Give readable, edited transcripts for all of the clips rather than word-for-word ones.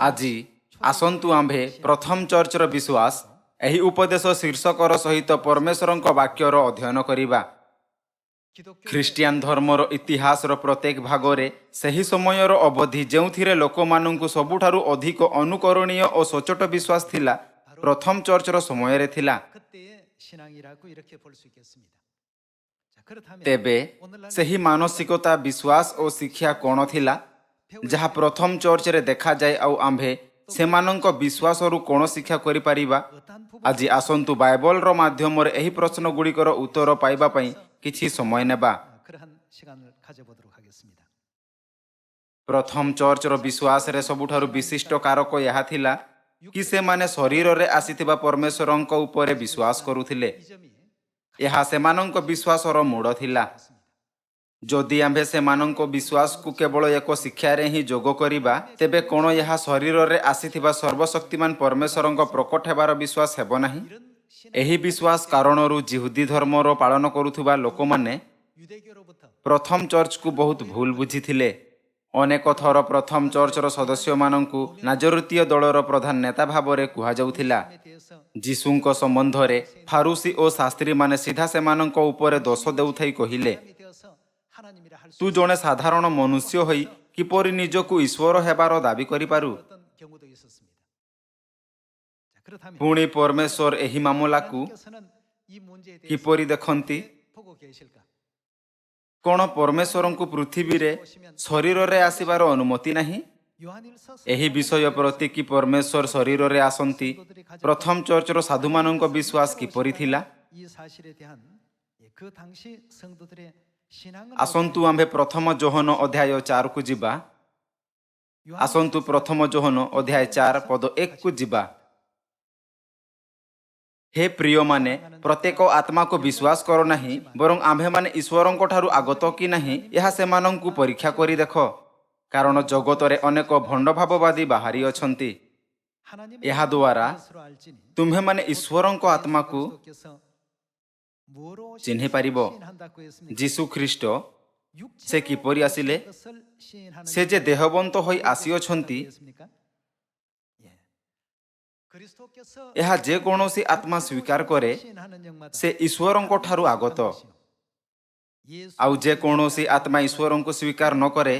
আজি ଆସନ୍ତୁ ଆମ୍ଭେ ପ୍ରଥମ ଚର୍ଚ୍ଚର ବିଶ୍ୱାସ ଏହି ଉପଦେଶ ଶୀର୍ଷକର ସହିତ ପରମେଶ୍ୱରଙ୍କ ବାକ୍ୟର ଅଧ୍ୟୟନ କରିବା। ଖ୍ରୀଷ୍ଟିଆନ ଧର୍ମର ଇତିହାସର ପ୍ରତ୍ୟେକ ଭାଗରେ ସେହି ସମୟର ଅବଧି ଯେଉଁଥିରେ ଲୋକମାନଙ୍କୁ ସବୁଠାରୁ ଅଧିକ ଅନୁକରଣୀୟ ଓ ସଚ୍ଚୋଟ ବିଶ୍ୱାସ ଥିଲା, ପ୍ରଥମ ଚର୍ଚ୍ଚର ସମୟରେ ଥିଲା। ତେବେ ସେହି ମାନସିକତା, ବିଶ୍ୱାସ ଓ ଶିକ୍ଷା କ'ଣ ଥିଲା, ଯାହା ପ୍ରଥମ ଚର୍ଚ୍ଚରେ ଦେଖାଯାଏ ଆଉ ଆମ୍ଭେ ସେମାନଙ୍କ ବିଶ୍ୱାସରୁ କ'ଣ ଶିକ୍ଷା କରିପାରିବା? ଆଜି ଆସନ୍ତୁ ବାଇବଲର ମାଧ୍ୟମରେ ଏହି ପ୍ରଶ୍ନଗୁଡ଼ିକର ଉତ୍ତର ପାଇବା ପାଇଁ କିଛି ସମୟ ନେବା। ପ୍ରଥମ ଚର୍ଚ୍ଚର ବିଶ୍ୱାସରେ ସବୁଠାରୁ ବିଶିଷ୍ଟ କାରକ ଏହା ଥିଲା କି ସେମାନେ ଶରୀରରେ ଆସିଥିବା ପରମେଶ୍ୱରଙ୍କ ଉପରେ ବିଶ୍ୱାସ କରୁଥିଲେ। ଏହା ସେମାନଙ୍କ ବିଶ୍ୱାସର ମୂଳ ଥିଲା। ଯଦି ଆମ୍ଭେ ସେମାନଙ୍କ ବିଶ୍ୱାସକୁ କେବଳ ଏକ ଶିକ୍ଷାରେ ହିଁ ଯୋଗ କରିବା, ତେବେ କ'ଣ ଏହା ଶରୀରରେ ଆସିଥିବା ସର୍ବଶକ୍ତିମାନ ପରମେଶ୍ୱରଙ୍କ ପ୍ରକଟ ହେବାର ବିଶ୍ୱାସ ହେବ ନାହିଁ? ଏହି ବିଶ୍ୱାସ କାରଣରୁ ଯିହୁଦୀ ଧର୍ମର ପାଳନ କରୁଥିବା ଲୋକମାନେ ପ୍ରଥମ ଚର୍ଚ୍ଚକୁ ବହୁତ ଭୁଲ ବୁଝିଥିଲେ। ଅନେକ ଥର ପ୍ରଥମ ଚର୍ଚ୍ଚର ସଦସ୍ୟମାନଙ୍କୁ ନାଜରୁତୀୟ ଦଳର ପ୍ରଧାନ ନେତା ଭାବରେ କୁହାଯାଉଥିଲା। ଯୀଶୁଙ୍କ ସମ୍ବନ୍ଧରେ ଫାରୁସୀ ଓ ଶାସ୍ତ୍ରୀମାନେ ସିଧା ସେମାନଙ୍କ ଉପରେ ଦୋଷ ଦେଉଥାଇ କହିଲେ, ତୁ ଜଣେ ସାଧାରଣ ମନୁଷ୍ୟ ହୋଇ କିପରି ନିଜକୁ ଈଶ୍ୱର ହେବାର ଦାବି କରିପାରୁ? ପୁଣି ପରମେଶ୍ୱର ଏହି ମାମଲାକୁ କିପରି ଦେଖନ୍ତି? କ'ଣ ପରମେଶ୍ୱରଙ୍କୁ ପୃଥିବୀରେ ଶରୀରରେ ଆସିବାର ଅନୁମତି ନାହିଁ? ଏହି ବିଷୟ ପ୍ରତି କି ପରମେଶ୍ୱର ଶରୀରରେ ଆସନ୍ତି, ପ୍ରଥମ ଚର୍ଚ୍ଚର ସାଧୁମାନଙ୍କ ବିଶ୍ୱାସ କିପରି ଥିଲା? ଆସନ୍ତୁ ଆମ୍ଭେ ପ୍ରଥମ ଯୋହନ ଅଧ୍ୟାୟ 4କୁ ଯିବା। ଆସନ୍ତୁ ପ୍ରଥମ ଯୋହନ ଅଧ୍ୟାୟ 4 ପଦ 1କୁ ଯିବା। ହେ ପ୍ରିୟମାନେ, ପ୍ରତ୍ୟେକ ଆତ୍ମାକୁ ବିଶ୍ୱାସ କର ନାହିଁ, ବରଂ ଆମ୍ଭେମାନେ ଈଶ୍ୱରଙ୍କ ଠାରୁ ଆଗତ କି ନାହିଁ ଏହା ସେମାନଙ୍କୁ ପରୀକ୍ଷା କରି ଦେଖ, କାରଣ ଜଗତରେ ଅନେକ ଭଣ୍ଡ ଭାବବାଦୀ ବାହାରି ଅଛନ୍ତି। ଏହାଦ୍ୱାରା ତୁମ୍ଭେମାନେ ଈଶ୍ୱରଙ୍କ ଆତ୍ମାକୁ ଚିହ୍ନି ପାରିବ। ଯୀଶୁ ଖ୍ରୀଷ୍ଟ ସେ କିପରି ଆସିଲେ? ସେ ଯେ ଦେହବନ୍ତ ହୋଇ ଆସିଅଛନ୍ତି, ଏହା ଯେକୌଣସି ଆତ୍ମା ସ୍ୱୀକାର କରେ ସେ ଈଶ୍ୱରଙ୍କ ଠାରୁ ଆଗତ। ଆଉ ଯେକୌଣସି ଆତ୍ମା ଈଶ୍ୱରଙ୍କୁ ସ୍ୱୀକାର ନ କରେ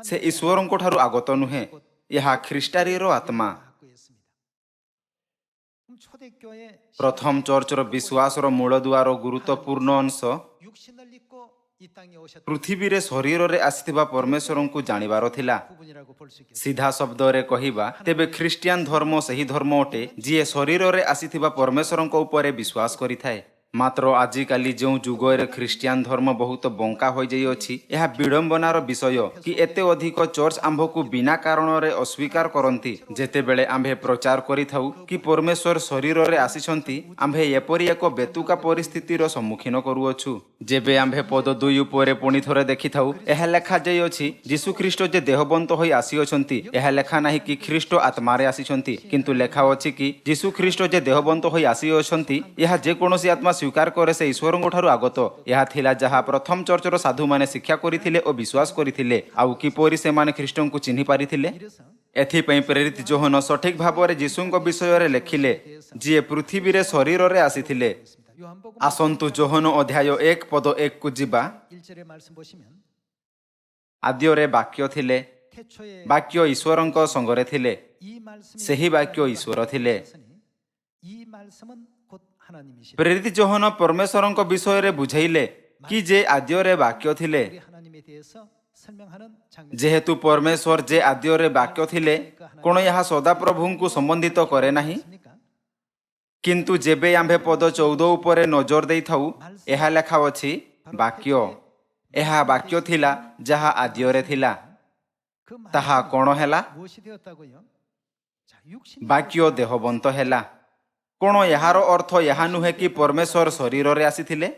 ସେ ଈଶ୍ୱରଙ୍କ ଠାରୁ ଆଗତ ନୁହେଁ। ଏହା ଖ୍ରୀଷ୍ଟାରୀର ଆତ୍ମା। ପ୍ରଥମ ଚର୍ଚ୍ଚର ବିଶ୍ୱାସର ମୂଳଦୁଆର ଗୁରୁତ୍ୱପୂର୍ଣ୍ଣ ଅଂଶ ପୃଥିବୀରେ ଶରୀରରେ ଆସିଥିବା ପରମେଶ୍ୱରଙ୍କୁ ଜାଣିବାର ଥିଲା। ସିଧା ଶବ୍ଦରେ କହିବା, ତେବେ ଖ୍ରୀଷ୍ଟିଆନ ଧର୍ମ ସେହି ଧର୍ମ ଅଟେ ଯିଏ ଶରୀରରେ ଆସିଥିବା ପରମେଶ୍ୱରଙ୍କ ଉପରେ ବିଶ୍ୱାସ କରିଥାଏ। ମାତ୍ର ଆଜିକାଲି ଯେଉଁ ଯୁଗରେ ଖ୍ରୀଷ୍ଟିଆନ ଧର୍ମ ବହୁତ ବଙ୍କା ହୋଇଯାଇଅଛି, ଏହା ବିଡ଼ମ୍ବନାର ବିଷୟ କି ଏତେ ଅଧିକ ଚର୍ଚ୍ଚ ଆମ୍ଭକୁ ବିନା କାରଣରେ ଅସ୍ୱୀକାର କରନ୍ତି। ଯେତେବେଳେ ଆମ୍ଭେ ପ୍ରଚାର କରିଥାଉ କି ପରମେଶ୍ୱର ଶରୀରରେ ଆସିଛନ୍ତି, ଆମ୍ଭେ ଏପରି ଏକ ବେତୁକା ପରିସ୍ଥିତିର ସମ୍ମୁଖୀନ କରୁଅଛୁ। ଯେବେ ଆମ୍ଭେ ପଦ 2 ଉପରେ ପୁଣି ଥରେ ଦେଖିଥାଉ, ଏହା ଲେଖାଯାଇଅଛି ଯୀଶୁଖ୍ରୀଷ୍ଟ ଯେ ଦେହବନ୍ତ ହୋଇ ଆସିଅଛନ୍ତି। ଏହା ଲେଖା ନାହିଁ କି ଖ୍ରୀଷ୍ଟ ଆତ୍ମାରେ ଆସିଛନ୍ତି, କିନ୍ତୁ ଲେଖା ଅଛି କି ଯୀଶୁଖ୍ରୀଷ୍ଟ ଯେ ଦେହବନ୍ତ ହୋଇ ଆସିଅଛନ୍ତି। ଏହା ଯେକୌଣସି ଆତ୍ମା ସ୍ୱୀକାର କରେ ସେ ଈଶ୍ୱରଙ୍କ ଠାରୁ ଆଗତ। ଏହା ଥିଲା ଯାହା ପ୍ରଥମ ଚର୍ଚ୍ଚର ସାଧୁମାନେ ଶିକ୍ଷା କରିଥିଲେ ଓ ବିଶ୍ୱାସ କରିଥିଲେ। ଆଉ କିପରି ସେମାନେ ଖ୍ରୀଷ୍ଟଙ୍କୁ ଚିହ୍ନି ପାରିଥିଲେ? ଏଥିପାଇଁ ପ୍ରେରିତ ଯୋହନ ସଠିକ ଭାବରେ ଯୀଶୁଙ୍କ ବିଷୟରେ ଲେଖିଲେ, ଯିଏ ପୃଥିବୀରେ ଶରୀରରେ ଆସିଥିଲେ। ଆସନ୍ତୁ ଯୋହନ ଅଧ୍ୟାୟ 1 ପଦ 1କୁ ଯିବା। ଆଦ୍ୟରେ ବାକ୍ୟ ଥିଲେ, ବାକ୍ୟ ଈଶ୍ୱରଙ୍କ ସଙ୍ଗରେ ଥିଲେ, ସେହି ବାକ୍ୟ ଈଶ୍ୱର ଥିଲେ। ପ୍ରେରିତ ଯୋହନ ପରମେଶ୍ୱରଙ୍କ ବିଷୟରେ ବୁଝାଇଲେ କି ଯେ ଆଦ୍ୟରେ ବାକ୍ୟ ଥିଲେ। ଯେହେତୁ ପରମେଶ୍ୱର ଯେ ଆଦ୍ୟରେ ବାକ୍ୟ ଥିଲେ, କ'ଣ ଏହା ସଦାପ୍ରଭୁଙ୍କୁ ସମ୍ବନ୍ଧିତ କରେ ନାହିଁ? କିନ୍ତୁ ଯେବେ ଆମ୍ଭେ ପଦ 14 ଉପରେ ନଜର ଦେଇଥାଉ, ଏହା ଲେଖା ଅଛି ବାକ୍ୟ। ଏହା ବାକ୍ୟ ଥିଲା ଯାହା ଆଦ୍ୟରେ ଥିଲା। ତାହା କ'ଣ ହେଲା? ବାକ୍ୟ ଦେହବନ୍ତ ହେଲା। କ'ଣ ଏହାର ଅର୍ଥ ଏହା ନୁହେଁ କି ପରମେଶ୍ୱର ଶରୀରରେ ଆସିଥିଲେ?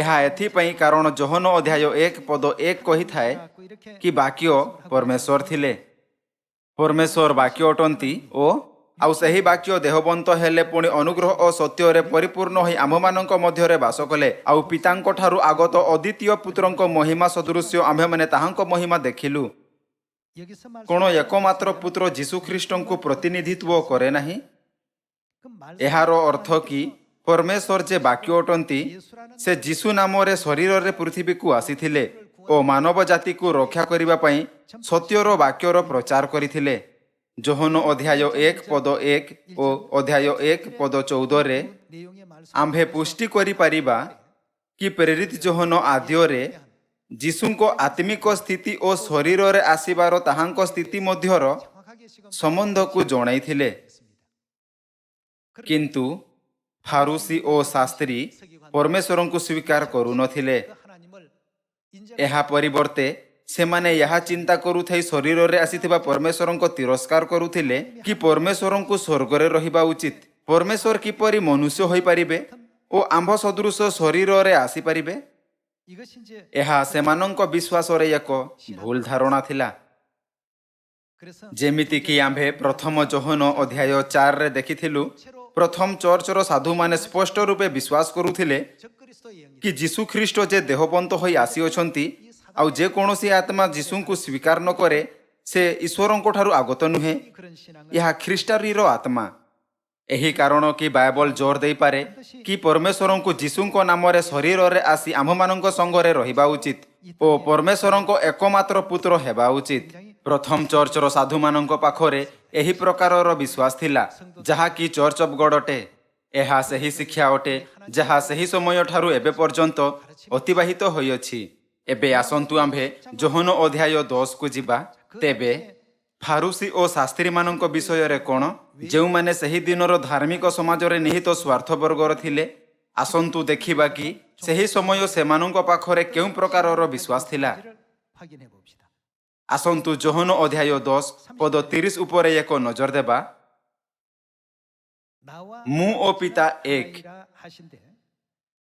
ଏହା ଏଥିପାଇଁ କାରଣ ଯୋହନ ଅଧ୍ୟାୟ 1 ପଦ 1 କହିଥାଏ କି ବାକ୍ୟ ପରମେଶ୍ୱର ଥିଲେ। ପରମେଶ୍ୱର ବାକ୍ୟ ଅଟନ୍ତି ଓ ଆଉ ସେହି ବାକ୍ୟ ଦେହବନ୍ତ ହେଲେ ପୁଣି ଅନୁଗ୍ରହ ଓ ସତ୍ୟରେ ପରିପୂର୍ଣ୍ଣ ହୋଇ ଆମ୍ଭମାନଙ୍କ ମଧ୍ୟରେ ବାସ କଲେ। ଆଉ ପିତାଙ୍କ ଠାରୁ ଆଗତ ଅଦ୍ୱିତୀୟ ପୁତ୍ରଙ୍କ ମହିମା ସଦୃଶ୍ୟ ଆମ୍ଭେମାନେ ତାହାଙ୍କ ମହିମା ଦେଖିଲୁ। कोण एकमात्र पुत्र जीशुख्रीष्ट को प्रतिनिधित्व करे नाही। एहार अर्थ कि परमेश्वर जे वाक्य अटंती से जीशु नाम रे शरीर रे पृथ्वी को आसीथिले ओ मानव जाति को रक्षा करिबा पई सत्यर वाक्यर प्रचार करिथिले। जोहन अध्याय 1 पद 1 और अध्याय 1 पद 14 रे आम्भे पुष्टि करि परिबा कि प्रेरित जोहन आद्यरे जीशुको आत्मिक स्थिति और शरीर रे आसीबार ताहांक स्थिति मध्यर संबंध को जणाइथिले। किंतु फारूसी और शास्त्री परमेश्वर को स्वीकार करू नथिले। एहा परिवर्ते सेमाने यह चिंता करुथाई शरीर रे आसीथिबा परमेश्वर को तिरस्कार करुथिले कि परमेश्वर को स्वर्ग रे रहिबा उचित। परमेश्वर किपरि मनुष्य होई परिबे ओ आंभ सदृश शरीर रे आसी परिबे। एहा सेमानंक विश्वास रे एक भूल धारणा थिला। जेमिति कि आंभे प्रथम जोहन अध्याय 4 रे देखिथिलु, प्रथम चर्चर साधु माने स्पष्ट रूपे विश्वास करुथिले कि जीशु ख्रीष्ट जे देहबंत होई आसी अछंती आउ जे कोनोसी आत्मा जीशु को स्वीकार न करे से ईश्वरंको ठारु आगत नुहे, यह ख्रीष्टारीर आत्मा। एही कारण कि बाइबल जोर दे पारे कि परमेश्वर को जीशुको नाम रे शरीर रे आसी आम्भमानंक संगरे रहिबा उचित ओ परमेश्वरंको एकमात्र पुत्र हेबा उचित। प्रथम चर्चर साधु मानंक पाखरे एही प्रकारर विश्वास थिला, जहा कि चर्च ऑफ गॉड अटे। एहा सही शिक्षा अटे जहा सही समय ठारु एबे पर्यंत अतिबाहित होइअछि। एबे आसंतु आम्भे जोहन अध्याय 10 को जिबा। तेबे फारूसी और शास्त्री मानंक विषय रे कोन, जेउ माने सही दिनर धार्मिक समाज रे निहित स्वार्थ वर्गर थिले। आसंतु देखिबा कि सही समय सेमानंक पाखरे केउ प्रकारर विश्वास थिला। आसंतु जोहन अध्याय 10 पद 30 उपरे एक नजर देबा। मु ओ पिता एक।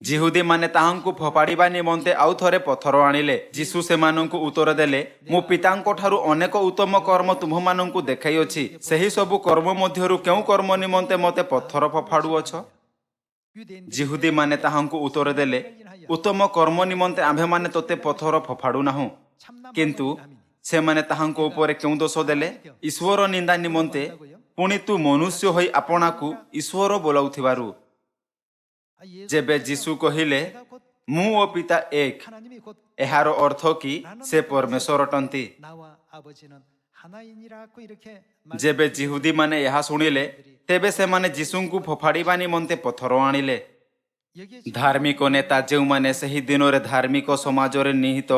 जिहुदी माने ताहांकु फोपाड़िबा निमंते आउ थरे पत्थर आनिले। जीशु सेमानंकु उत्तर देले, मो पितांको ठारु अनेक उत्तम कर्म तुम्हमानंकु देखाई अछि। सही सबु कर्म मध्यरु केउ कर्म निमंते मते पत्थर फोपाडु अछ? जिहुदी माने ताहांकु उत्तर देले, उत्तम कर्म निमंते आम्भे माने तोते पत्थर फोपाडु नाहु। किंतु से माने ताहांको उपरे केउ दोष देले? ईश्वर निंदा निमंते, पुणी तू मनुष्य होई आपणाकु ईश्वर बोलाउथिबारु। जेबे जीशु कहिले, मु ओ पिता एक, एहार अर्थ कि से परमेश्वर अटंती। जेबे जिहुदी माने यहा सुनिले, तेबे से माने जीशुंकु फोफाड़िबा निमंते पत्थर आनिले। धार्मिक नेता जेउ माने सही दिनरे धार्मिक समाज रे निहित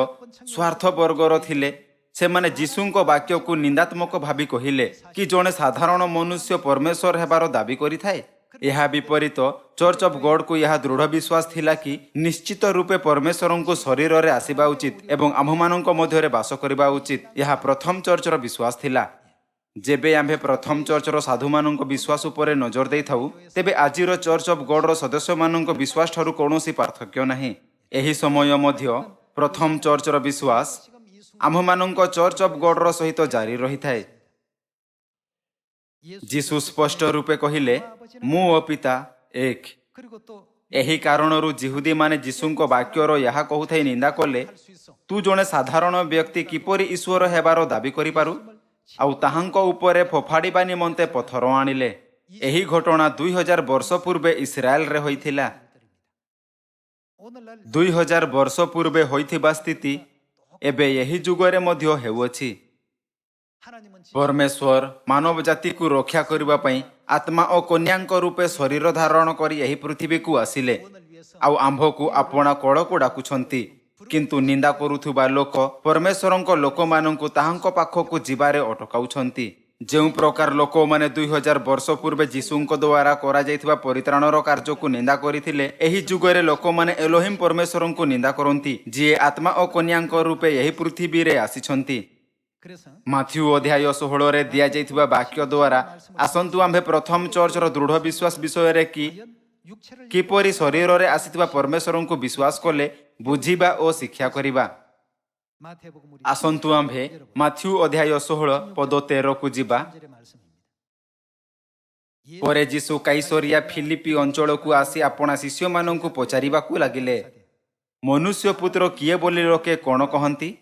स्वार्थ वर्गर थिले, से माने जीशुंको वाक्य को निंदात्मक भावी कहिले कि जने साधारण मनुष्य परमेश्वर हेबार दाबी करिथाए। यह विपरीत चर्च ऑफ गॉड को यह दृढ़ विश्वास थिला कि निश्चित रूपे परमेश्वर को शरीर रे आसीबा उचित एवं आम्भमानंक मध्य रे वास करिबा उचित। यह प्रथम चर्चर विश्वास थिला। जेबे आम्भे प्रथम चर्चर साधु मानंक विश्वास उपरे नजर देई थाउ, तेबे आजिर चर्च ऑफ गॉड रो सदस्य मानंक विश्वास ठारु कोनोसी पार्थक्य नाही। एही समय मध्य प्रथम चर्चर विश्वास आम्भमानंक चर्च ऑफ गॉड रो सहित जारी रही थाए। जीशु स्पष्ट रूपे कहिले, मु ओ पिता एक। एही कारणरु जिहुदी माने जीशुंको वाक्यर यहा कहूथाई निंदा कले, तू जने साधारण व्यक्ति किपरि ईश्वर हेबार दाबी करि पारु आउ ताहांको उपरे फोफाड़िबा निमंते पत्थर आनिले। एही घटना 2000 वर्ष पूर्वे इस्राएल रे होइथिला। 2000 वर्ष पूर्वे होइथिबा स्थिति एबे यही जुगरे मध्य हेउअछि। परमेश्वर मानव जाति को रक्षा करिबा पई आत्मा और कन्यांक रूपे शरीर धारण करी एही पृथ्वी को आसिले आउ आंभ को आपणा कळ को डाकुछंती। किंतु निंदा करुथुबा लोक परमेश्वरंक लोक मानंकु ताहांक पाखकु जिबारे अटकाउछंती। जेउ प्रकार लोक माने 2000 वर्ष पूर्वे जीशुंक द्वारा करा जायथिबा परित्राणर कार्य को निंदा करिथिले, एही जुगरे लोक माने एलोहिम परमेश्वरंकु निंदा करंती, जे आत्मा और कन्यांक रूपे एही पृथ्वी रे आसीछंती। माथ्यू अध्याय 16 रे दिया जायथिबा वाक्य द्वारा आसंतु आम्भे प्रथम चर्चर दृढ़ विश्वास विषय रे किपरि शरीर रे आसीथिबा परमेश्वरंकु विश्वास कले बुझिबा और शिक्षा करिबा। आसंतु आम्भे माथ्यू अध्याय 16 पद 13 को जिबा। परे जीशु कैसरिया फिलिपी अंचल को आसी आपणा शिष्य मानंकु पचारिबा को लागिले, मनुष्य पुत्र किए बोली लोके कोन कहंती?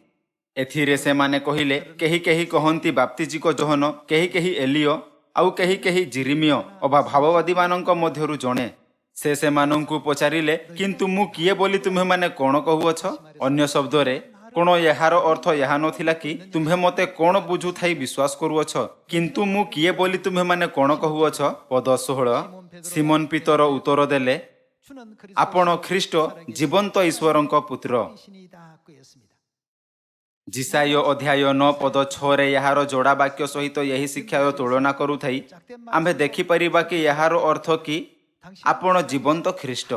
एथिरे से माने कहिले केही केही कहंती बाप्तिजिको जोहन केही केही एलियो आउ केही केही जिरिमियो अबा भाववादी मानंक मध्यरु जणे से सेमानंकु पचारिले किंतु मु किए बोली तुम्हे माने कोण कहुअछ अन्य शब्दरे कोण एहार अर्थ एहा नथिला कि तुम्हे मते कोण बुझु थाई विश्वास करूअछ किंतु मु किए बोली तुम्हे माने कोण कहुअछ पद 16 सिमोन पीतर उत्तर देले आपण ख्रीष्ट जीवंत ईश्वरंक पुत्र जिसाय अध्याय 9 पद 6 रे यार जोड़ा वाक्य सहित यही शिक्षार तुलना करुथाई आम्भे देखि परिबा कि यार अर्थ कि आपण जीवंत ख्रीष्ट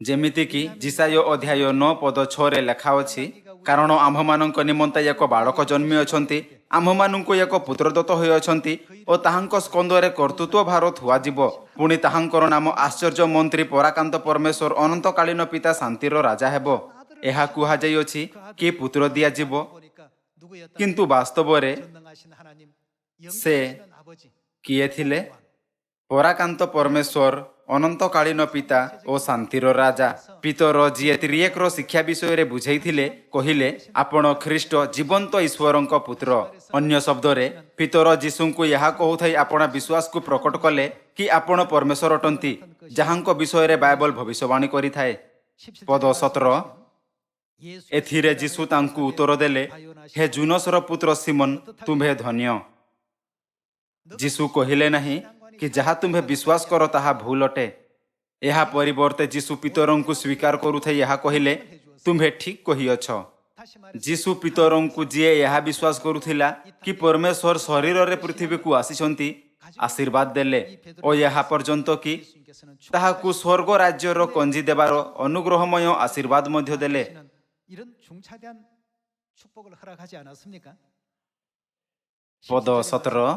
जेमिति कि जिसाय अध्याय 9 पद 6 रे लेखा अछि कारण आम्भमानंक निमंते एक बालक जन्मी अछंती आम्भमानंकु एक पुत्रदत्त होय अछंती ओ ताहांक स्कंदरे कर्तृत्व भार थुआ जीव पुणी ताहांकर नाम आश्चर्य मंत्री पराकांत परमेश्वर अनंतकालीन पिता शांतिर राजा हेबो एहा कुहा जाई अछि कि पुत्र दिया जीव किंतु वास्तव रे से किए थिले पराकांत परमेश्वर अनंतकालीन पिता ओ शांतिर राजा पितर जी त्रिएकर शिक्षा विषय रे बुझाइथिले कहिले आपण ख्रीष्ट जीवंत ईश्वरंक पुत्र अन्य शब्द रे पितर जीशुंकु यहा कहउथाई आपण विश्वास को प्रकट कले कि आपण परमेश्वर अटंती जहांक विषय रे बाइबल भविष्यवाणी करि थाए पद 17 एथिरे जीशु तांकु उत्तर देले हे जुनसर पुत्र सिमोन तुम्हे धन्य जीशु कहिले नहीं कि जहा तुम्हें विश्वास कर ताहा भूल अटे यहा परिवर्ते जीशु पितरंकु स्वीकार करुथाई यहा कहिले तुम्हें ठीक कहिअछ जीशु पितरंकु जिए यहा विश्वास करुथिला कि परमेश्वर शरीर रे पृथ्वी को आसीचंती आशीर्वाद देले ओ यहा पर्यंत कि ताहाकु स्वर्ग राज्यर कंजी देबार अनुग्रहमय आशीर्वाद मध्य देले पद 17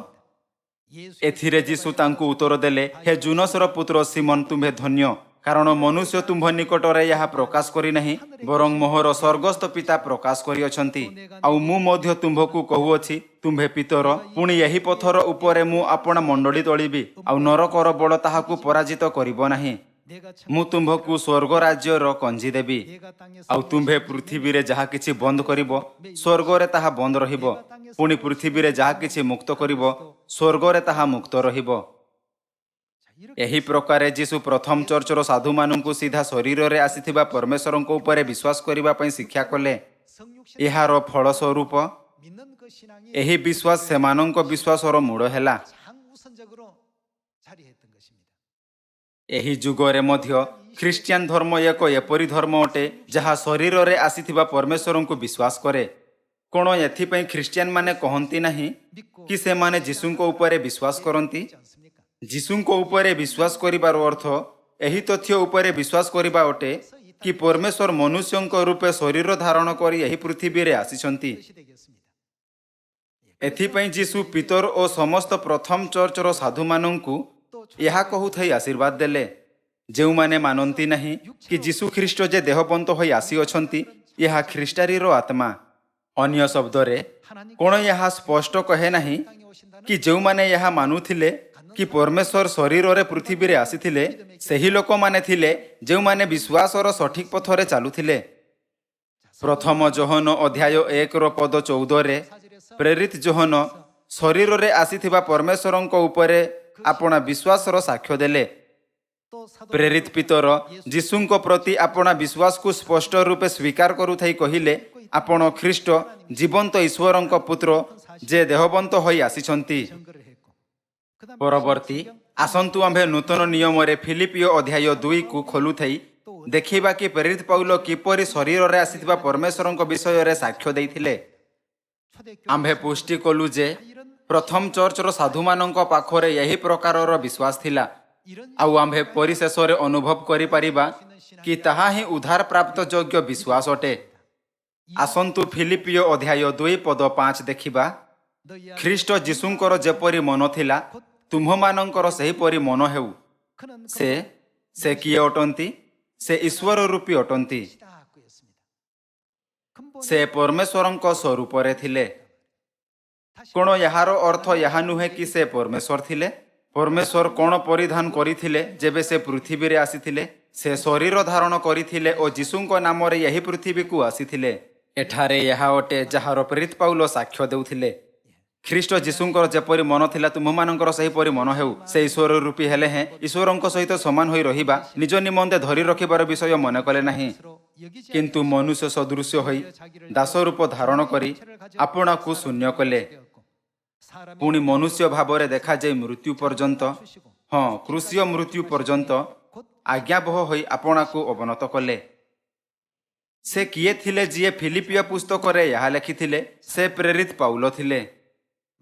एथिरे जीशु तांकु उत्तर देले हे जुनसर पुत्र सिमोन तुम्हे धन्य कारण मनुष्य तुम्भ निकट रे यहा प्रकाश करी नहीं बरं मोहर स्वर्गस्थ पिता प्रकाश करी अछंती आउ मु मध्य तुम्भकु कहूअछि तुम्हे पितर पुणी यही पथर उपरे मु आपण मंडली तोलिबी आउ नरकर बड़ ताहाकु पराजित करिबो नाही मु तुम्भकु स्वर्ग राज्यर कंजी देबी आउ तुम्भे पृथ्वी रे जहा किछि बंद करिबो स्वर्ग रे ताहा बंद रहिबो पुणी पृथ्वी रे जहा किछि मुक्त करिबो स्वर्ग रे ताहा मुक्त रहिबो एही प्रकारे जीशु प्रथम चर्चर साधु मानंकु सीधा शरीर रे आसीथिबा परमेश्वरंको उपरे विश्वास करिबा पई शिक्षा कले एहार फल स्वरूप एही विश्वास सेमानंको विश्वासर मूळ हेला एही जुगरे मध्य ख्रिस्टियन धर्म एक एपरी धर्म अटे जहा शरीर रे आसीथिबा परमेश्वरंकु विश्वास करे कोण एथिपई ख्रिस्टियन माने कहंती नाही कि से माने जीशुंको उपरे विश्वास करंती जीशुंको उपरे विश्वास करिबार अर्थ एही तथ्य उपरे विश्वास करिबा अटे कि परमेश्वर मनुष्यंको रूपे शरीर धारण करी एही पृथ्वी रे आसीचंती एथिपई जीशु पितर ओ समस्त प्रथम चर्चर साधु मानंकु यहा कहूथाई आशीर्वाद देले जेउ माने मानंती नहीं कि जीशु ख्रीष्ट जे देहबंत होई आसी अछंती यहा ख्रीष्टारीर आत्मा अन्य शब्द रे कोण यहा स्पष्ट कहे नहीं कि जेउ माने यहा मानुथिले कि परमेश्वर शरीर रे पृथ्वी रे आसीथिले सही लोक माने थिले जेउ माने विश्वासर सठिक पथरे चालुथिले प्रथम जोहन अध्याय 1 रो पद 14 रे प्रेरित जोहन शरीर रे आसीथिबा परमेश्वरंको उपरे आपणा विश्वासर साक्ष्य देले प्रेरित पितर जीशुंको प्रति आपणा विश्वास को स्पष्ट रूपे स्वीकार करुथाई कहिले आपण ख्रीष्ट जीवंत ईश्वरंको पुत्र जे देहबंत होई आसीचंती परवर्ती आसंतु आम्भे नूतन नियम रे फिलिपियो अध्याय 2 को खोलुथाई देखिबा कि प्रेरित पौल किपरि शरीर रे आसीथिबा परमेश्वरंको विषय रे साक्ष्य देइथिले आम्भे पुष्टि कलु जे प्रथम चर्चर साधु मानंको पाखरे यही प्रकारर विश्वास थिला आउ आम्भे परिशेष रे अनुभव करि परिबा कि ताहा ही उद्धार प्राप्त योग्य विश्वास अटे आसंतु फिलिपियो अध्याय 2 पद 5 देखिबा ख्रीष्ट जीशुंकर जेपरि मन थिला तुम्हमानंकर सही परि मन हेउ से किए अटंती से ईश्वर रूपी अटंती से परमेश्वरंको स्वरूप रे थिले कोण यार अर्थ यहा नुहे कि से परमेश्वर थिले परमेश्वर कोण परिधान करिथिले जेबे से पृथ्वी रे आसीथिले से शरीर धारण करथिले ओ यीशुଙ୍କ नामरे यही पृथ्वी को आसीथिले। एठारे यहा ओटे जहार प्रेरित पाउल साक्ष्य देउथिले। ख्रीष्ट यीशुଙ୍କର ଯେପରି ମନ ଥିଲା ତୁମମାନଙ୍କର ସେହିପରି ମନ ହେଉ। ସେ ଈଶ୍ୱର ରୂପୀ ହେଲେ ହେଁ ଈଶ୍ୱରଙ୍କ ସହିତ ସମାନ ହୋଇ ରହିବା ନିଜ ନିମନ୍ତେ ଧରି ରଖିବାର ବିଷୟ ମନେ କଲେ ନାହିଁ, କିନ୍ତୁ ମନୁଷ୍ୟ ସଦୃଶ୍ୟ ହୋଇ ଦାସ ରୂପ ଧାରଣ କରି ଆପଣାକୁ ଶୂନ୍ୟ କଲେ। ପୁଣି ମନୁଷ୍ୟ ଭାବରେ ଦେଖାଯାଇ ମୃତ୍ୟୁ ପର୍ଯ୍ୟନ୍ତ, ହଁ କ୍ରୁଶୀୟ ମୃତ୍ୟୁ ପର୍ଯ୍ୟନ୍ତ ଆଜ୍ଞାବହ ହୋଇ ଆପଣାକୁ ଅବନତ କଲେ। ସେ କିଏ ଥିଲେ ଯିଏ ଫିଲିପିୟ ପୁସ୍ତକରେ ଏହା ଲେଖିଥିଲେ? ସେ ପ୍ରେରିତ ପାଉଲ ଥିଲେ।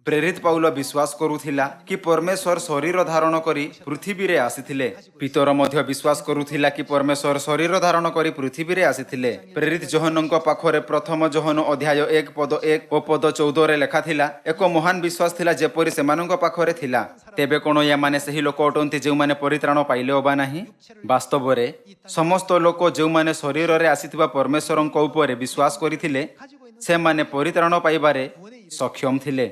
ପ୍ରେରିତ ପାଉଲ ବିଶ୍ୱାସ କରୁଥିଲା କି ପରମେଶ୍ୱର ଶରୀର ଧାରଣ କରି ପୃଥିବୀରେ ଆସିଥିଲେ। ପିତର ମଧ୍ୟ ବିଶ୍ୱାସ କରୁଥିଲା କି ପରମେଶ୍ୱର ଶରୀର ଧାରଣ କରି ପୃଥିବୀରେ ଆସିଥିଲେ। ପ୍ରେରିତ ଯୋହନଙ୍କ ପାଖରେ ପ୍ରଥମ ଯୋହନ ଅଧ୍ୟାୟ 1 ପଦ 1 ଓ ପଦ 14ରେ ଲେଖାଥିଲା, ଏକ ମହାନ ବିଶ୍ୱାସ ଥିଲା ଯେପରି ସେମାନଙ୍କ ପାଖରେ ଥିଲା। ତେବେ କ'ଣ ଏମାନେ ସେହି ଲୋକ ଅଟନ୍ତି ଯେଉଁମାନେ ପରିତ୍ରାଣ ପାଇଲେ ଅବା ନାହିଁ? ବାସ୍ତବରେ ସମସ୍ତ ଲୋକ ଯେଉଁମାନେ ଶରୀରରେ ଆସିଥିବା ପରମେଶ୍ୱରଙ୍କ ଉପରେ ବିଶ୍ୱାସ କରିଥିଲେ ସେମାନେ ପରିତ୍ରାଣ ପାଇବାରେ ସକ୍ଷମ ଥିଲେ।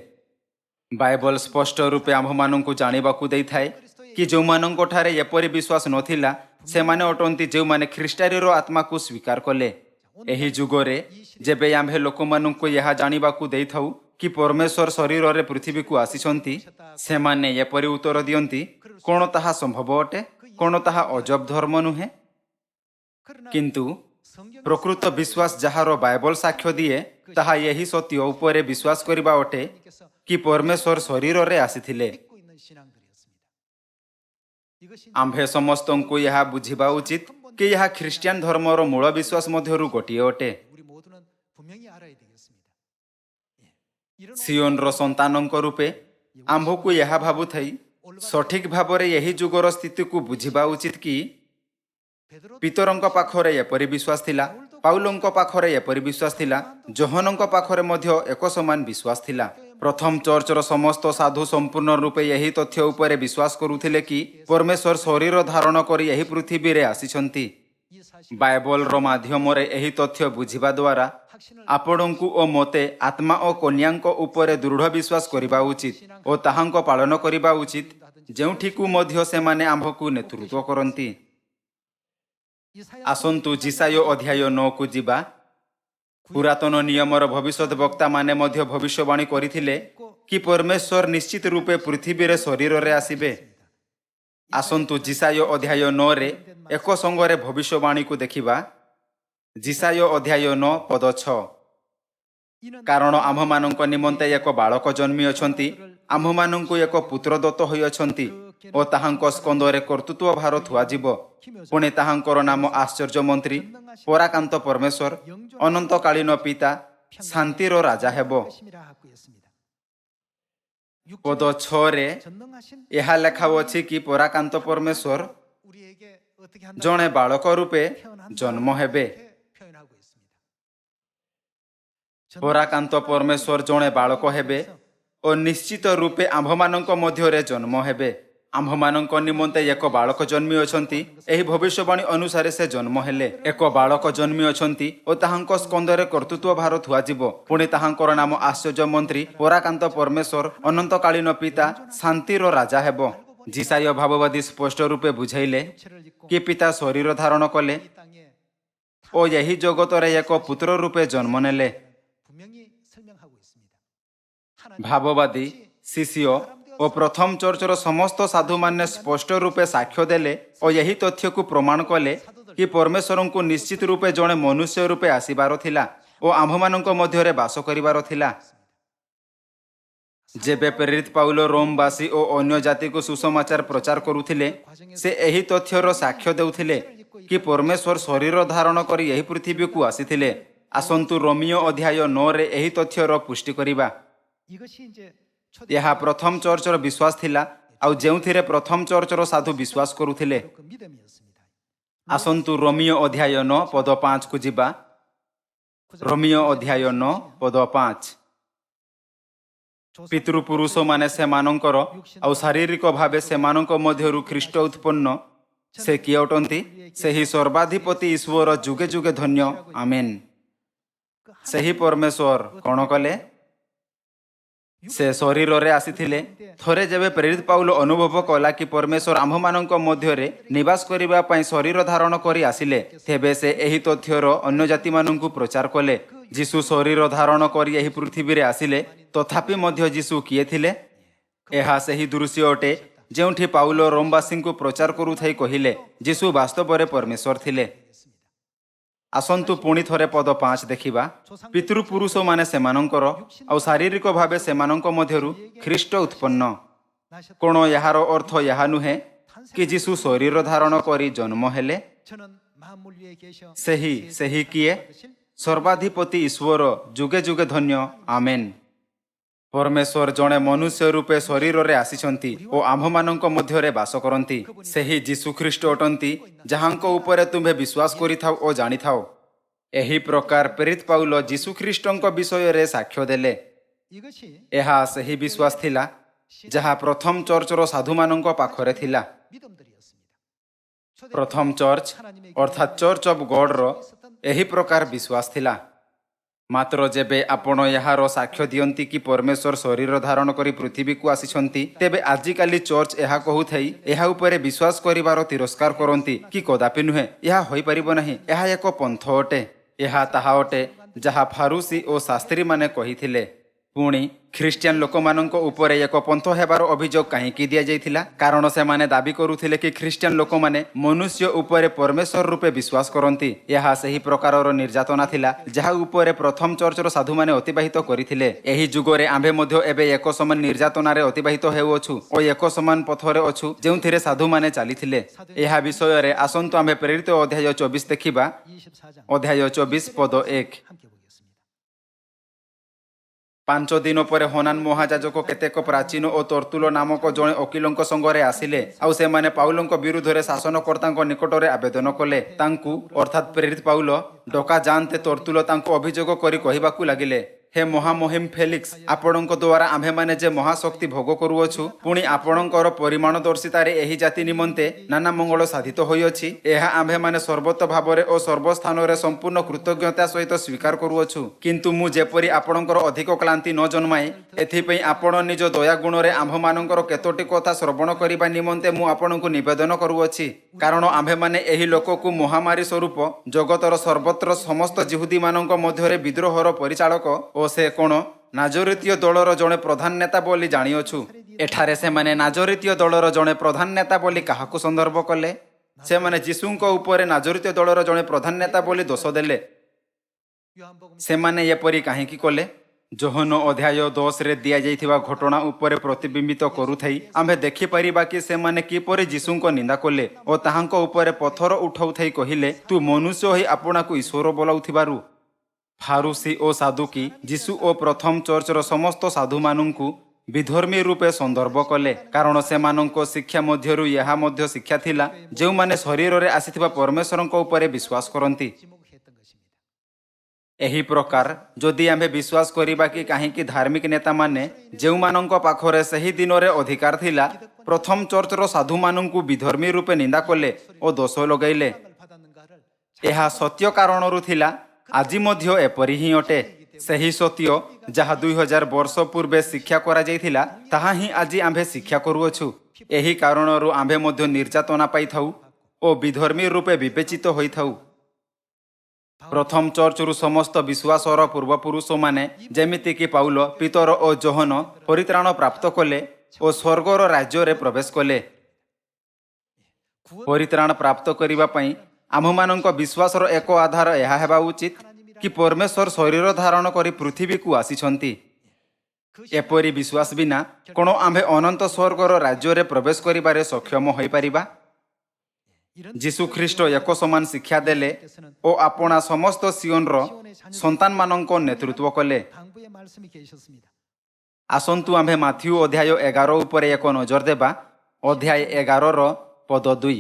ବାଇବଲ ସ୍ପଷ୍ଟ ରୂପେ ଆମ୍ଭମାନଙ୍କୁ ଜାଣିବାକୁ ଦେଇଥାଏ କି ଯେଉଁମାନଙ୍କଠାରେ ଏପରି ବିଶ୍ୱାସ ନଥିଲା ସେମାନେ ଅଟନ୍ତି ଯେଉଁମାନେ ଖ୍ରୀଷ୍ଟାରୀର ଆତ୍ମାକୁ ସ୍ୱୀକାର କଲେ। ଏହି ଯୁଗରେ ଯେବେ ଆମ୍ଭେ ଲୋକମାନଙ୍କୁ ଏହା ଜାଣିବାକୁ ଦେଇଥାଉ କି ପରମେଶ୍ୱର ଶରୀରରେ ପୃଥିବୀକୁ ଆସିଛନ୍ତି, ସେମାନେ ଏପରି ଉତ୍ତର ଦିଅନ୍ତି, କ'ଣ ତାହା ସମ୍ଭବ ଅଟେ? କ'ଣ ତାହା ଅଜବ ଧର୍ମ ନୁହେଁ? କିନ୍ତୁ ପ୍ରକୃତ ବିଶ୍ୱାସ ଯାହାର ବାଇବଲ ସାକ୍ଷ୍ୟ ଦିଏ ତାହା ଏହି ସତ୍ୟ ଉପରେ ବିଶ୍ୱାସ କରିବା ଅଟେ କି ପରମେଶ୍ୱର ଶରୀରରେ ଆସିଥିଲେ। ଆମ୍ଭେ ସମସ୍ତଙ୍କୁ ଏହା ବୁଝିବା ଉଚିତ କି ଏହା ଖ୍ରୀଷ୍ଟିଆନ ଧର୍ମର ମୂଳ ବିଶ୍ୱାସ ମଧ୍ୟରୁ ଗୋଟିଏ ଅଟେ। ସିଓନର ସନ୍ତାନଙ୍କ ରୂପେ ଆମ୍ଭକୁ ଏହା ଭାବୁଥାଇ ସଠିକ ଭାବରେ ଏହି ଯୁଗର ସ୍ଥିତିକୁ ବୁଝିବା ଉଚିତ କି ପିତରଙ୍କ ପାଖରେ ଏପରି ବିଶ୍ୱାସ ଥିଲା, ପାଉଲଙ୍କ ପାଖରେ ଏପରି ବିଶ୍ୱାସ ଥିଲା, ଯୋହନଙ୍କ ପାଖରେ ମଧ୍ୟ ଏକ ସମାନ ବିଶ୍ୱାସ ଥିଲା। ପ୍ରଥମ ଚର୍ଚ୍ଚର ସମସ୍ତ ସାଧୁ ସମ୍ପୂର୍ଣ୍ଣ ରୂପେ ଏହି ତଥ୍ୟ ଉପରେ ବିଶ୍ୱାସ କରୁଥିଲେ କି ପରମେଶ୍ୱର ଶରୀର ଧାରଣ କରି ଏହି ପୃଥିବୀରେ ଆସିଛନ୍ତି। ବାଇବଲର ମାଧ୍ୟମରେ ଏହି ତଥ୍ୟ ବୁଝିବା ଦ୍ୱାରା ଆପଣଙ୍କୁ ଓ ମୋତେ ଆତ୍ମା ଓ କନ୍ୟାଙ୍କ ଉପରେ ଦୃଢ଼ ବିଶ୍ୱାସ କରିବା ଉଚିତ ଓ ତାହାଙ୍କ ପାଳନ କରିବା ଉଚିତ, ଯେଉଁଠିକୁ ମଧ୍ୟ ସେମାନେ ଆମ୍ଭକୁ ନେତୃତ୍ୱ କରନ୍ତି। ଆସନ୍ତୁ ଯିଶାୟ ଅଧ୍ୟାୟ 9କୁ ଯିବା। ପୁରାତନ ନିୟମର ଭବିଷ୍ୟତ ବକ୍ତାମାନେ ମଧ୍ୟ ଭବିଷ୍ୟବାଣୀ କରିଥିଲେ କି ପରମେଶ୍ୱର ନିଶ୍ଚିତ ରୂପେ ପୃଥିବୀରେ ଶରୀରରେ ଆସିବେ। ଆସନ୍ତୁ ଯିଶାୟ ଅଧ୍ୟାୟ 9ରେ ଏକ ସଙ୍ଗରେ ଭବିଷ୍ୟବାଣୀକୁ ଦେଖିବା। ଯିଶାୟ ଅଧ୍ୟାୟ 9 ପଦ 6। କାରଣ ଆମ୍ଭମାନଙ୍କ ନିମନ୍ତେ ଏକ ବାଳକ ଜନ୍ମି ଅଛନ୍ତି, ଆମ୍ଭମାନଙ୍କୁ ଏକ ପୁତ୍ର ଦତ୍ତ ହୋଇଅଛନ୍ତି ଓ ତାହାଙ୍କ ସ୍କନ୍ଧରେ କର୍ତ୍ତୃତ୍ୱ ଭାର ଥୁଆଯିବ। ପୁଣି ତାହାଙ୍କର ନାମ ଆଶ୍ଚର୍ଯ୍ୟ ମନ୍ତ୍ରୀ, ପରାକାନ୍ତ ପରମେଶ୍ୱର, ଅନନ୍ତକାଳୀନ ପିତା, ଶାନ୍ତିର ରାଜା ହେବ। ପଦ 6ରେ ଏହା ଲେଖାଅଛି କି ପରାକାନ୍ତ ପରମେଶ୍ୱର ଜଣେ ବାଳକ ରୂପେ ଜନ୍ମ ହେବେ। ପରାକାନ୍ତ ପରମେଶ୍ୱର ଜଣେ ବାଳକ ହେବେ ଓ ନିଶ୍ଚିତ ରୂପେ ଆମ୍ଭମାନଙ୍କ ମଧ୍ୟରେ ଜନ୍ମ ହେବେ। ଆମ୍ଭମାନଙ୍କ ନିମନ୍ତେ ଏକ ବାଳକ ଜନ୍ମି ଅଛନ୍ତି, ଏହି ଭବିଷ୍ୟବାଣୀ ଅନୁସାରେ ସେ ଜନ୍ମ ହେଲେ। ଏକ ବାଳକ ଜନ୍ମି ଅଛନ୍ତି ଓ ତାହାଙ୍କ ସ୍କନ୍ଧରେ କର୍ତ୍ତୃତ୍ୱ ଭାର ଥୁଆଯିବ। ପୁଣି ତାହାଙ୍କର ନାମ ଆଶ୍ଚର୍ଯ୍ୟ ମନ୍ତ୍ରୀ, ପରାକାନ୍ତ ପରମେଶ୍ୱର, ଅନନ୍ତକାଳୀନ ପିତା, ଶାନ୍ତିର ରାଜା ହେବ। ଯିଶାୟ ଭାବବାଦୀ ସ୍ପଷ୍ଟ ରୂପେ ବୁଝାଇଲେ କି ପିତା ଶରୀର ଧାରଣ କଲେ ଓ ଏହି ଜଗତରେ ଏକ ପୁତ୍ର ରୂପେ ଜନ୍ମ ନେଲେ। ଭାବବାଦୀ, ଶିଷ୍ୟ ଓ ପ୍ରଥମ ଚର୍ଚ୍ଚର ସମସ୍ତ ସାଧୁମାନେ ସ୍ପଷ୍ଟ ରୂପେ ସାକ୍ଷ୍ୟ ଦେଲେ ଓ ଏହି ତଥ୍ୟକୁ ପ୍ରମାଣ କଲେ କି ପରମେଶ୍ୱରଙ୍କୁ ନିଶ୍ଚିତ ରୂପେ ଜଣେ ମନୁଷ୍ୟ ରୂପେ ଆସିବାର ଥିଲା ଓ ଆମ୍ଭମାନଙ୍କ ମଧ୍ୟରେ ବାସ କରିବାର ଥିଲା। ଯେବେ ପ୍ରେରିତ ପାଉଲ ରୋମବାସୀ ଓ ଅନ୍ୟ ଜାତିକୁ ସୁସମାଚାର ପ୍ରଚାର କରୁଥିଲେ, ସେ ଏହି ତଥ୍ୟର ସାକ୍ଷ୍ୟ ଦେଉଥିଲେ କି ପରମେଶ୍ୱର ଶରୀର ଧାରଣ କରି ଏହି ପୃଥିବୀକୁ ଆସିଥିଲେ। ଆସନ୍ତୁ ରୋମିଓ ଅଧ୍ୟାୟ 9ରେ ଏହି ତଥ୍ୟର ପୁଷ୍ଟି କରିବା। ଏହା ପ୍ରଥମ ଚର୍ଚ୍ଚର ବିଶ୍ୱାସ ଥିଲା ଆଉ ଯେଉଁଥିରେ ପ୍ରଥମ ଚର୍ଚ୍ଚର ସାଧୁ ବିଶ୍ୱାସ କରୁଥିଲେ। ଆସନ୍ତୁ ରୋମିଓ ଅଧ୍ୟାୟ 9 ପଦ 5କୁ ଯିବା। ରୋମିଓ ଅଧ୍ୟାୟ 9 ପଦ 5। ପିତୃପୁରୁଷମାନେ ସେମାନଙ୍କର ଆଉ ଶାରୀରିକ ଭାବେ ସେମାନଙ୍କ ମଧ୍ୟରୁ ଖ୍ରୀଷ୍ଟ ଉତ୍ପନ୍ନ। ସେ କିଏ ଅଟନ୍ତି? ସେହି ସର୍ବାଧିପତି ଈଶ୍ୱର ଯୁଗେ ଯୁଗେ ଧନ୍ୟ। ଆମେନ୍। ସେହି ପରମେଶ୍ୱର କ'ଣ କଲେ? से शरीर रे आसीथिले थरे जेबे प्रेरित पाउल अनुभव कला कि परमेश्वर आम्भमानंक मध्यरे निवास करिबा पई शरीर धारण करी आसिले तेबे से एही तथ्यर अन्य जाति मानंकु प्रचार कले जीसु शरीर धारण करी एही पृथ्वी रे आसिले तथापि मध्य जीसु किए थिले एहा सेही दृश्य अटे जेउठी पाउल रोमवासी को प्रचार करुथाई कहिले जीसु वास्तव रे परमेश्वर थिले। आसंतु पुणी थरे पद 5 देखिबा पितृपुरुष माने सेमानंकर आ शारीरिक भावे सेमानंक मध्यरु ख्रीष्ट उत्पन्न कोण याहार अर्थ यहा नुहे कि जीसु शरीर धारण करी जन्म हेले सेही किए सर्वाधिपति ईश्वर जुगे जुगे धन्य आमेन। परमेश्वर जड़े मनुष्य रूपे शरीर रे आसीचंती ओ आम्भमानंक मध्यरे वास करंती सेही जीसु ख्रीष्ट अटंती जहांको उपरे तुम्हे विश्वास करिथाओ ओ जानिथाओ। एही प्रकार प्रेरित पाउल जीसु ख्रीष्टंक विषय रे साक्ष्य देले एहा सेही विश्वास थिला जहा प्रथम चर्चर साधुमानंक पाखरे थिला। प्रथम चर्च अर्थात चर्च ऑफ गॉड रो एही प्रकार विश्वास थिला। मात्र जेबे आपण याहार साक्ष्य दियंती कि परमेश्वर शरीर धारण करी पृथ्वी को आसीछंती तेबे आजिकाली चर्च एहा कहूथाई एहा उपरे विश्वास करिवार तिरस्कार करंती कि कदापि नुहे एहा होई परिबो नाही एहा एक पंथ अटे एहा ताहा अटे जहा फारूसी ओ शास्त्री माने कहिथिले। पुणी ख्रिस्टियान लोक मानंक उपरे एक पंथ हेबार अभियोग काहेकि दिया जाइथिला कारण से माने दाबी करुथिले कि ख्रिस्टियान लोक माने मनुष्य उपरे परमेश्वर रूपे विश्वास करंती एहा सही प्रकारर निर्यातना थिला जहा उपरे प्रथम चर्चर साधु माने अतिबाहित करिथिले। एही जुगरे आम्भे मध्ये एबे एक समान निर्यातनारे अतिबाहित हेउअछु ओ एक समान पथरे अछु जेउथिरे साधु माने चालिथिले। एहा विषय रे आसंतु आम्भे प्रेरित अध्याय 24 देखिबा अध्याय 24 पद 1 पांच दिन पर हनान महाजाजक केतेक प्राचीन और तर्तुल नामक जड़े वकिलंक संगरे आसिले आउ से माने पाउलंक विरुद्धरे शासनकर्तांक निकटरे आवेदन कले तांकु अर्थात प्रेरित पाउल डका जानते तर्तुल तांकु अभियोग करी कहिबाकु लागिले हे महामहिम फेलिक्स आपणक द्वारा आम्भे माने जे महाशक्ति भोग करुअछु पुणी आपणकर परिमाणदर्शितारे एही जाति निमंते नाना मंगल साधित होइअछि एहा आम्भे माने सर्वत भावरे ओ सर्वस्थान रे संपूर्ण कृतज्ञता सहित स्वीकार करुअछु किंतु मु जेपरि आपणकर अधिक क्लांति न जन्माए एथिपई आपण निज दया गुण रे आम्भमानकर केतोटी कथा श्रवण करिबा निमंते मु आपणकु निवेदन करुअछि कारण आम्भे माने एही लोककु महामारी स्वरूप जगतर सर्वत्र समस्त जिहुदी मानक मध्यरे विद्रोहर परिचालक ओ से कोण नाजरीतीय दलर जड़े प्रधान नेता बोली जानिअछु। एठारे से माने नाजरीतीय दलर जड़े प्रधान नेता बोली काहाकु संदर्भ कले से माने जीसुंक उपरे नाजरीतीय दलर जड़े प्रधान नेता बोली दोष देले से माने एपरि काहेकि कले जोहन अध्याय 10 रे दिया जाइथिबा घटना उपरे प्रतिबिंबित करुथाई आम्भे देखि परिबा कि से माने किपरि जीसुंक निंदा कले ओ ताहांक उपरे पत्थर उठाउथाई कहिले तू मनुष्य होई आपणाकु ईश्वर बोलाउथिबारु फारूसी ओ साधुकी जीसु ओ प्रथम चर्चर समस्त साधु मानंकु विधर्मी रूपे संदर्भ कले कारण से मानंको शिक्षा मध्यरु यहा मध्य शिक्षा थिला जेउ माने शरीर रे आसीथिबा परमेश्वरंक उपरे विश्वास करंती। एही प्रकार जदि आम्भे विश्वास करिबा कि काहेकि धार्मिक नेता माने जेउ मानंको पाखरे सही दिन रे अधिकार थिला प्रथम चर्चर साधु मानंकु विधर्मी रूपे निंदा कले ओ दोष लगाइले एहा सत्य कारणरु थिला आजि मध्य एपरि ही अटे सही सत्य जहा 2000 वर्ष पूर्वे शिक्षा करा जाइथिला ताहा ही आजि आम्भे शिक्षा करुअछु एही कारणरु आम्भे मध्य निर्यातना पाइथाउ ओ विधर्मी रूपे विवेचित होइथाउ। प्रथम चर्चरु समस्त विश्वासर पूर्वपुरुष माने जेमिति कि पाउल पीतर ओ जोहन परित्राण प्राप्त कले ओ स्वर्गर राज्य रे प्रवेश कले। परित्राण प्राप्त करिबा पई आम्भमानंक विश्वासर एक आधार यह हेबा उचित कि परमेश्वर शरीर धारण करी पृथ्वी को आसीछंती एपरि विश्वास बिना कोन आम्भे अनंत स्वर्गर राज्य रे प्रवेश करिबारे सक्षम होई परिबा। जीसु ख्रीष्ट एक समान शिक्षा देले ओ आपणा समस्त सियोन रो संतान मानंक नेतृत्व कले। आसंतु आम्भे माथ्यू अध्याय 11 उपरे एक नजर देबा अध्याय 11 रो पद 2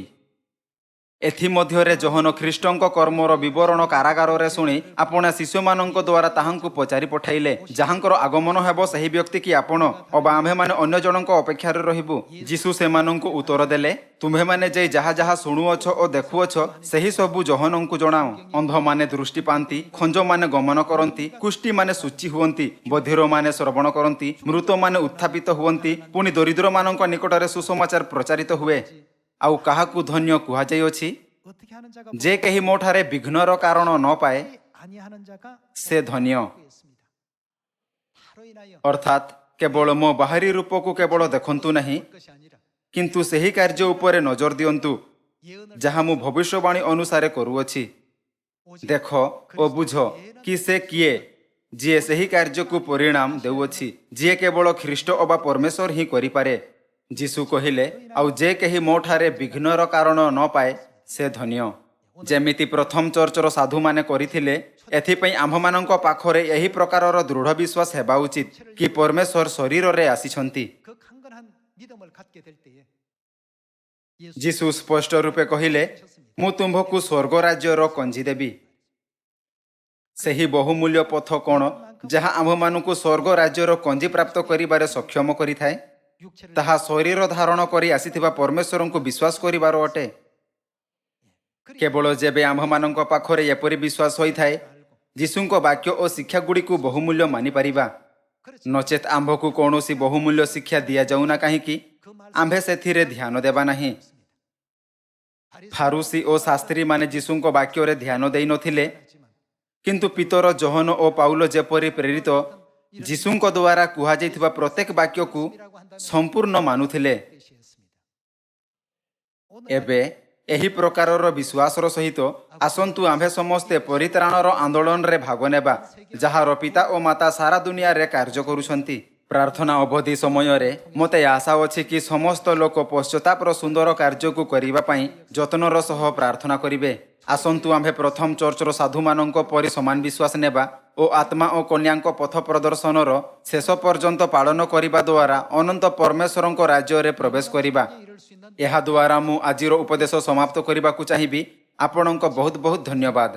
ଏଥିମଧ୍ୟରେ ଜୋହନ ଖ୍ରୀଷ୍ଟଙ୍କ କର୍ମର ବିବରଣ କାରାଗାରରେ ଶୁଣି ଆପଣା ଶିଷ୍ୟମାନଙ୍କ ଦ୍ୱାରା ତାହାଙ୍କୁ ପଚାରି ପଠାଇଲେ, ଯାହାଙ୍କର ଆଗମନ ହେବ ସେହି ବ୍ୟକ୍ତି କି ଆପଣ, ଅବା ଆମ୍ଭେମାନେ ଅନ୍ୟ ଜଣଙ୍କ ଅପେକ୍ଷାରେ ରହିବୁ? ଯୀଶୁ ସେମାନଙ୍କୁ ଉତ୍ତର ଦେଲେ, ତୁମ୍ଭେମାନେ ଯେ ଯାହା ଯାହା ଶୁଣୁଅଛ ଓ ଦେଖୁଅଛ ସେହି ସବୁ ଜୋହନଙ୍କୁ ଜଣାଅ। ଅନ୍ଧମାନେ ଦୃଷ୍ଟି ପାଆନ୍ତି, ଖଞ୍ଜମାନେ ଗମନ କରନ୍ତି, କୁଷ୍ଠୀମାନେ ଶୁଚି ହୁଅନ୍ତି, ବଧିରମାନେ ଶ୍ରବଣ କରନ୍ତି, ମୃତମାନେ ଉତ୍ଥାପିତ ହୁଅନ୍ତି, ପୁଣି ଦରିଦ୍ରମାନଙ୍କ ନିକଟରେ ସୁସମାଚାର ପ୍ରଚାରିତ ହୁଏ। ଆଉ କାହାକୁ ଧନ୍ୟ କୁହାଯାଇଅଛି? ଯେ କେହି ମୋ ଠାରେ ବିଘ୍ନର କାରଣ ନ ପାଏ ସେ ଧନ୍ୟ। ଅର୍ଥାତ୍ କେବଳ ମୋ ବାହାରୀ ରୂପକୁ କେବଳ ଦେଖନ୍ତୁ ନାହିଁ, କିନ୍ତୁ ସେହି କାର୍ଯ୍ୟ ଉପରେ ନଜର ଦିଅନ୍ତୁ ଯାହା ମୁଁ ଭବିଷ୍ୟବାଣୀ ଅନୁସାରେ କରୁଅଛି। ଦେଖ ଓ ବୁଝ କି ସେ କିଏ ଯିଏ ସେହି କାର୍ଯ୍ୟକୁ ପରିଣାମ ଦେଉଅଛି, ଯିଏ କେବଳ ଖ୍ରୀଷ୍ଟ ଅବା ପରମେଶ୍ୱର ହିଁ କରିପାରେ। ଯୀଶୁ କହିଲେ, ଆଉ ଯେ କେହି ମୋ ଠାରେ ବିଘ୍ନର କାରଣ ନ ପାଏ ସେ ଧନ୍ୟ। ଯେମିତି ପ୍ରଥମ ଚର୍ଚ୍ଚର ସାଧୁମାନେ କରିଥିଲେ, ଏଥିପାଇଁ ଆମ୍ଭମାନଙ୍କ ପାଖରେ ଏହି ପ୍ରକାରର ଦୃଢ଼ ବିଶ୍ୱାସ ହେବା ଉଚିତ କି ପରମେଶ୍ୱର ଶରୀରରେ ଆସିଛନ୍ତି। ଯୀଶୁ ସ୍ପଷ୍ଟ ରୂପେ କହିଲେ, ମୁଁ ତୁମ୍ଭକୁ ସ୍ୱର୍ଗ ରାଜ୍ୟର କଞ୍ଜି ଦେବି। ସେହି ବହୁମୂଲ୍ୟ ପଥ କ'ଣ ଯାହା ଆମ୍ଭମାନଙ୍କୁ ସ୍ୱର୍ଗ ରାଜ୍ୟର କଞ୍ଜି ପ୍ରାପ୍ତ କରିବାରେ ସକ୍ଷମ କରିଥାଏ? ତାହା ଶରୀର ଧାରଣ କରି ଆସିଥିବା ପରମେଶ୍ୱରଙ୍କୁ ବିଶ୍ୱାସ କରିବାର ଅଟେ। କେବଳ ଯେବେ ଆମ୍ଭମାନଙ୍କ ପାଖରେ ଏପରି ବିଶ୍ୱାସ ହୋଇଥାଏ, ଯୀଶୁଙ୍କ ବାକ୍ୟ ଓ ଶିକ୍ଷାଗୁଡ଼ିକୁ ବହୁମୂଲ୍ୟ ମାନିପାରିବା। ନଚେତ୍ ଆମ୍ଭକୁ କୌଣସି ବହୁମୂଲ୍ୟ ଶିକ୍ଷା ଦିଆଯାଉନା କାହିଁକି, ଆମ୍ଭେ ସେଥିରେ ଧ୍ୟାନ ଦେବା ନାହିଁ। ଫାରୁସି ଓ ଶାସ୍ତ୍ରୀମାନେ ଯୀଶୁଙ୍କ ବାକ୍ୟରେ ଧ୍ୟାନ ଦେଇନଥିଲେ, କିନ୍ତୁ ପିତର, ଜୋହନ ଓ ପାଉଲ ଯେପରି ପ୍ରେରିତ ଯୀଶୁଙ୍କ ଦ୍ୱାରା କୁହାଯାଇଥିବା ପ୍ରତ୍ୟେକ ବାକ୍ୟକୁ ସମ୍ପୂର୍ଣ୍ଣ ମାନୁଥିଲେ। ଏବେ ଏହି ପ୍ରକାରର ବିଶ୍ୱାସର ସହିତ ଆସନ୍ତୁ ଆମ୍ଭେ ସମସ୍ତେ ପରିତ୍ରାଣର ଆନ୍ଦୋଳନରେ ଭାଗ ନେବା, ଯାହାର ପିତା ଓ ମାତା ସାରା ଦୁନିଆରେ କାର୍ଯ୍ୟ କରୁଛନ୍ତି। ପ୍ରାର୍ଥନା ଅବଧି ସମୟରେ ମୋତେ ଆଶା ଅଛି କି ସମସ୍ତ ଲୋକ ପଶ୍ଚାତାପର ସୁନ୍ଦର କାର୍ଯ୍ୟକୁ କରିବା ପାଇଁ ଯତ୍ନର ସହ ପ୍ରାର୍ଥନା କରିବେ। ଆସନ୍ତୁ ଆମ୍ଭେ ପ୍ରଥମ ଚର୍ଚ୍ଚର ସାଧୁମାନଙ୍କ ପରି ସମାନ ବିଶ୍ୱାସ ନେବା ଓ ଆତ୍ମା ଓ କନ୍ୟାଙ୍କ ପଥ ପ୍ରଦର୍ଶନର ଶେଷ ପର୍ଯ୍ୟନ୍ତ ପାଳନ କରିବା ଦ୍ୱାରା ଅନନ୍ତ ପରମେଶ୍ୱରଙ୍କ ରାଜ୍ୟରେ ପ୍ରବେଶ କରିବା। ଏହାଦ୍ୱାରା ମୁଁ ଆଜିର ଉପଦେଶ ସମାପ୍ତ କରିବାକୁ ଚାହିଁବି। ଆପଣଙ୍କ ବହୁତ ବହୁତ ଧନ୍ୟବାଦ।